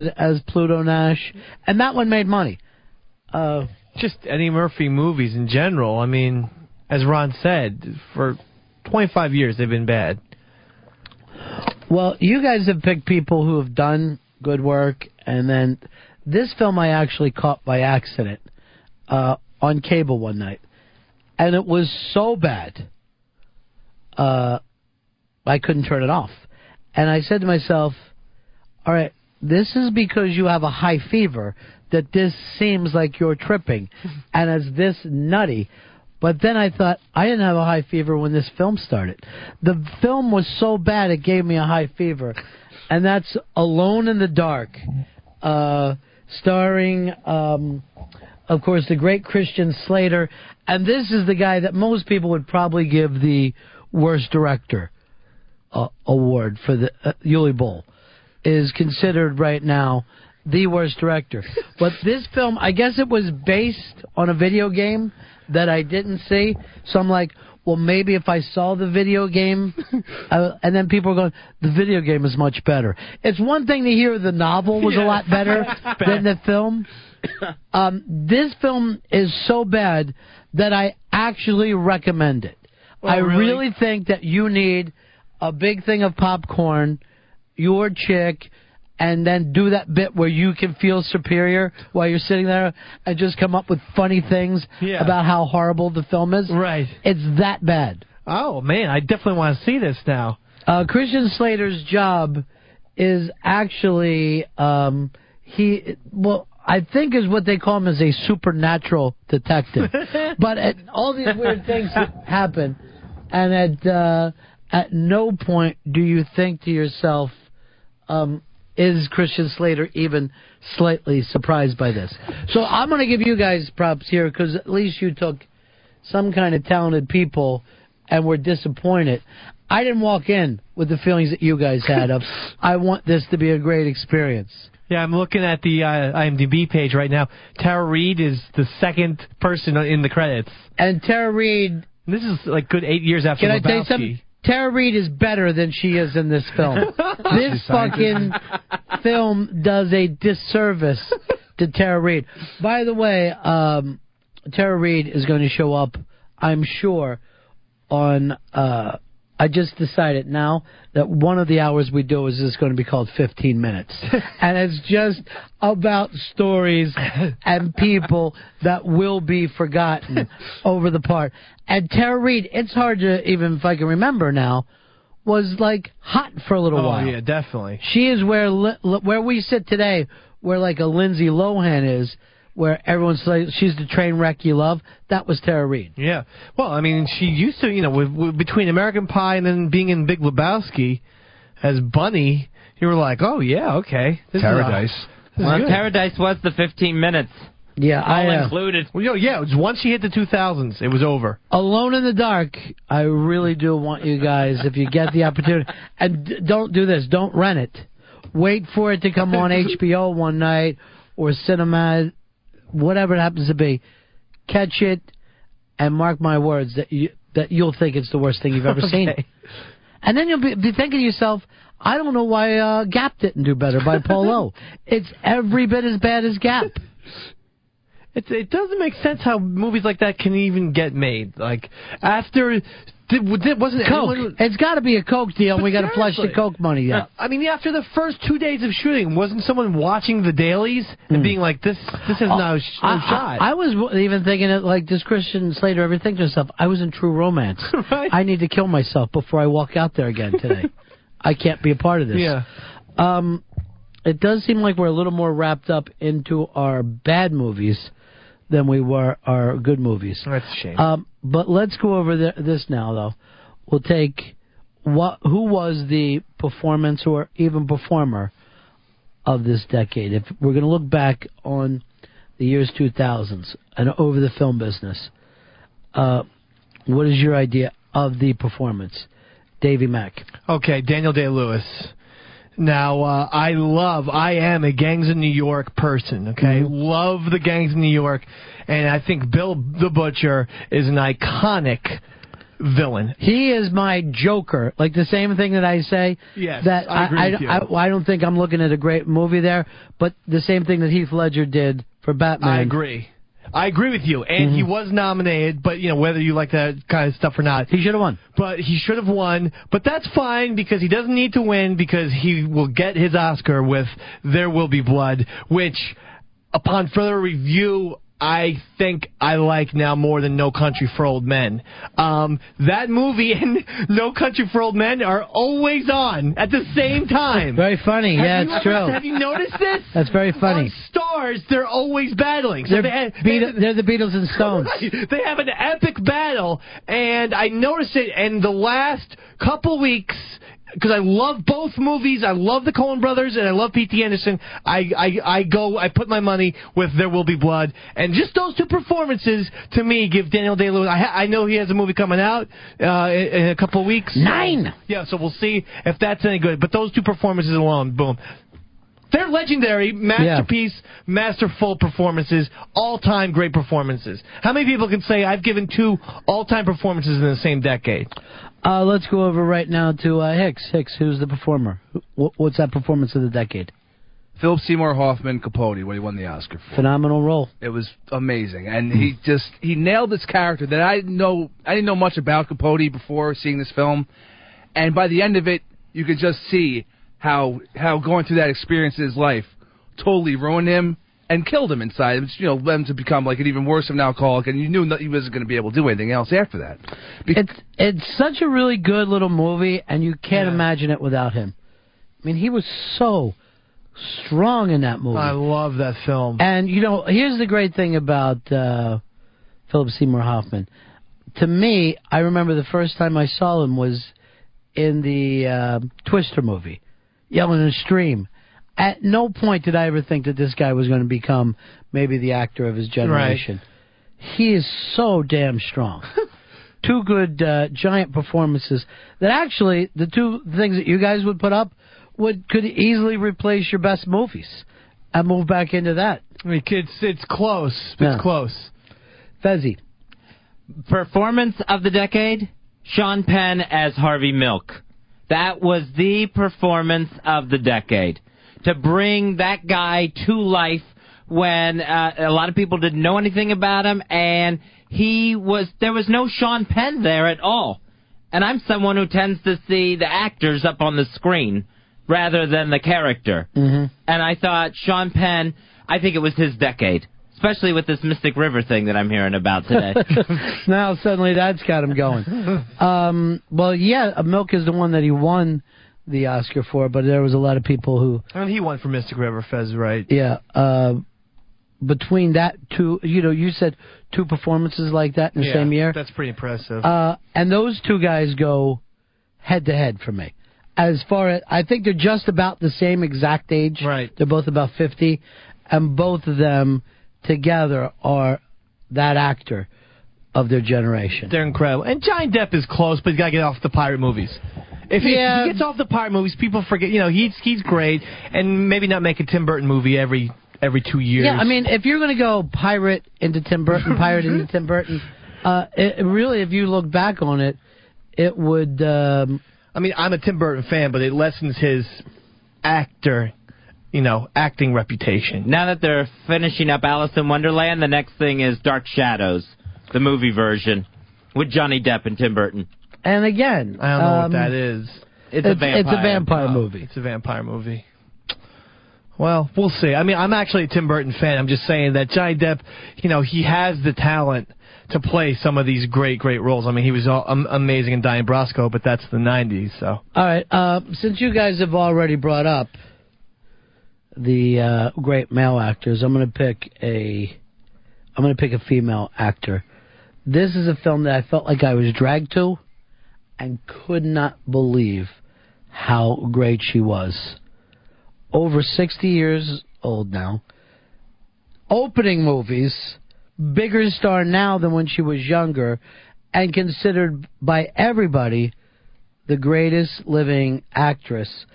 as Pluto Nash, and that one made money. Just Eddie Murphy movies in general. I mean, as Ron said, for 25 years they've been bad. Well, you guys have picked people who have done good work, and then this film I actually caught by accident on cable one night, and it was so bad I couldn't turn it off. And I said to myself, all right, this is because you have a high fever that this seems like you're tripping and it's this nutty. But then I thought, I didn't have a high fever when this film started. The film was so bad it gave me a high fever. And that's Alone in the Dark, starring, of course, the great Christian Slater. And this is the guy that most people would probably give the worst director award for the Yuli Bowl. Is considered right now the worst director. But this film, I guess it was based on a video game that I didn't see. So I'm like, well, maybe if I saw the video game, and then people are going, the video game is much better. It's one thing to hear the novel was a lot better than the film. This film is so bad that I actually recommend it. Oh, I really think that you need a big thing of popcorn, your chick, and then do that bit where you can feel superior while you're sitting there and just come up with funny things about how horrible the film is. Right. It's that bad. Oh, man, I definitely want to see this now. Christian Slater's job is actually, I think is what they call him as a supernatural detective. But all these weird things happen, and at no point do you think to yourself, is Christian Slater even slightly surprised by this? So I'm going to give you guys props here because at least you took some kind of talented people and were disappointed. I didn't walk in with the feelings that you guys had of, I want this to be a great experience. Yeah, I'm looking at the IMDb page right now. Tara Reid is the second person in the credits. And Tara Reid... This is like good 8 years after Lebowski. Can I tell you something? Tara Reid is better than she is in this film. This fucking film does a disservice to Tara Reid. By the way, Tara Reid is going to show up, I'm sure, on... I just decided now that one of the hours we do is going to be called 15 Minutes. And it's just about stories and people that will be forgotten over the part. And Tara Reid, it's hard to even, if I can remember now, was like hot for a little while. Oh, yeah, definitely. She is where we sit today, where like a Lindsay Lohan is, where everyone's like, she's the train wreck you love. That was Tara Reid. Yeah. Well, I mean, she used to, between American Pie and then being in Big Lebowski as Bunny, you were like, oh, yeah, okay. Paradise. Paradise was the 15 minutes. Yeah, all included. Well, yeah, it was once she hit the 2000s, it was over. Alone in the Dark, I really do want you guys, if you get the opportunity, and don't do this, don't rent it. Wait for it to come on HBO one night or Cinema, whatever it happens to be. Catch it, and mark my words that you'll think it's the worst thing you've ever seen. And then you'll be thinking to yourself, I don't know why Gap didn't do better by Paul O. It's every bit as bad as Gap. It doesn't make sense how movies like that can even get made. Like, after... wasn't Coke. It's got to be a Coke deal, and we got to flush the Coke money out. I mean, after the first 2 days of shooting, wasn't someone watching the dailies and being like, this has no shot? I was even thinking, like, does Christian Slater ever think to himself, I was in True Romance. Right? I need to kill myself before I walk out there again today. I can't be a part of this. Yeah. It does seem like we're a little more wrapped up into our bad movies than we were our good movies. That's a shame. But let's go over this now, though. We'll take who was the performance or even performer of this decade. If we're going to look back on the years 2000s and over the film business, what is your idea of the performance? Davey Mack. Okay, Daniel Day-Lewis. Now, I am a Gangs of New York person, okay? Mm-hmm. Love the Gangs of New York, and I think Bill the Butcher is an iconic villain. He is my Joker. Like the same thing that I say. Yes, that I agree with you. I don't think I'm looking at a great movie there, but the same thing that Heath Ledger did for Batman. I agree with you. And he was nominated, but, whether you like that kind of stuff or not. He should have won. But he should have won. But that's fine because he doesn't need to win because he will get his Oscar with There Will Be Blood, which, upon further review, I think I like now more than No Country for Old Men. That movie and No Country for Old Men are always on at the same time. Very funny. It's true. Have you noticed this? That's very funny. On Stars, they're always battling. So they're the Beatles and Stones. Right. They have an epic battle, and I noticed it in the last couple weeks. Because I love both movies, I love the Coen Brothers, and I love P.T. Anderson. I put my money with There Will Be Blood, and just those two performances to me give Daniel Day-Lewis. I know he has a movie coming out in a couple of weeks. 9. Yeah, so we'll see if that's any good. But those two performances alone, boom. They're legendary, masterpiece, masterful performances, all-time great performances. How many people can say I've given 2 all-time performances in the same decade? Let's go over right now to Hicks. Hicks, who's the performer? What's that performance of the decade? Philip Seymour Hoffman, Capote, what he won the Oscar for. Phenomenal role. It was amazing, and he nailed this character that I didn't know much about Capote before seeing this film, and by the end of it, you could just see how going through that experience in his life totally ruined him and killed him inside. Led him to become like an even worse of an alcoholic, and you knew that he wasn't going to be able to do anything else after that. It's such a really good little movie, and you can't imagine it without him. I mean, he was so strong in that movie. I love that film. And, here's the great thing about Philip Seymour Hoffman. To me, I remember the first time I saw him was in the Twister movie, Yelling in a Stream. At no point did I ever think that this guy was going to become maybe the actor of his generation. Right. He is so damn strong. 2 good giant performances that actually, the 2 things that you guys would put up could easily replace your best movies. I move back into that. I mean, it's close. It's close. Fezzi. Performance of the decade, Sean Penn as Harvey Milk. That was the performance of the decade. To bring that guy to life when a lot of people didn't know anything about him, and there was no Sean Penn there at all. And I'm someone who tends to see the actors up on the screen rather than the character. Mm-hmm. And I thought Sean Penn, I think it was his decade, especially with this Mystic River thing that I'm hearing about today. Now suddenly that's got him going. Milk is the one that he won the Oscar for, but there was a lot of people who... And he won for Mystic River, Fez, right? Yeah. Between that 2, you said 2 performances like that in the same year. That's pretty impressive. And those 2 guys go head-to-head for me. As far as... I think they're just about the same exact age. Right. They're both about 50. And both of them together are that actor of their generation. They're incredible. And Johnny Depp is close, but he's got to get off the pirate movies. If he gets off the pirate movies, people forget. He's great, and maybe not make a Tim Burton movie every 2 years. Yeah, I mean, if you're going to go pirate into Tim Burton, really, if you look back on it, it would... I mean, I'm a Tim Burton fan, but it lessens his acting reputation. Now that they're finishing up Alice in Wonderland, the next thing is Dark Shadows, the movie version, with Johnny Depp and Tim Burton. And again... I don't know what that is. It's a vampire movie. It's a vampire movie. Well, we'll see. I mean, I'm actually a Tim Burton fan. I'm just saying that Johnny Depp, he has the talent to play some of these great, great roles. I mean, he was amazing in Donnie Brasco, but that's the 90s, so... All right. Since you guys have already brought up the great male actors, I'm going to pick a female actor. This is a film that I felt like I was dragged to and could not believe how great she was. Over 60 years old now. Opening movies, bigger star now than when she was younger, and considered by everybody the greatest living actress.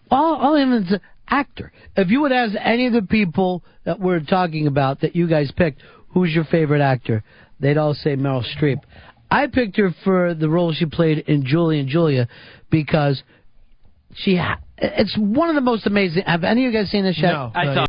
I'll even say actor. If you would ask any of the people that we're talking about that you guys picked, who's your favorite actor, they'd all say Meryl Streep. I picked her for the role she played in Julie and Julia because it's one of the most amazing. Have any of you guys seen this yet? No. I saw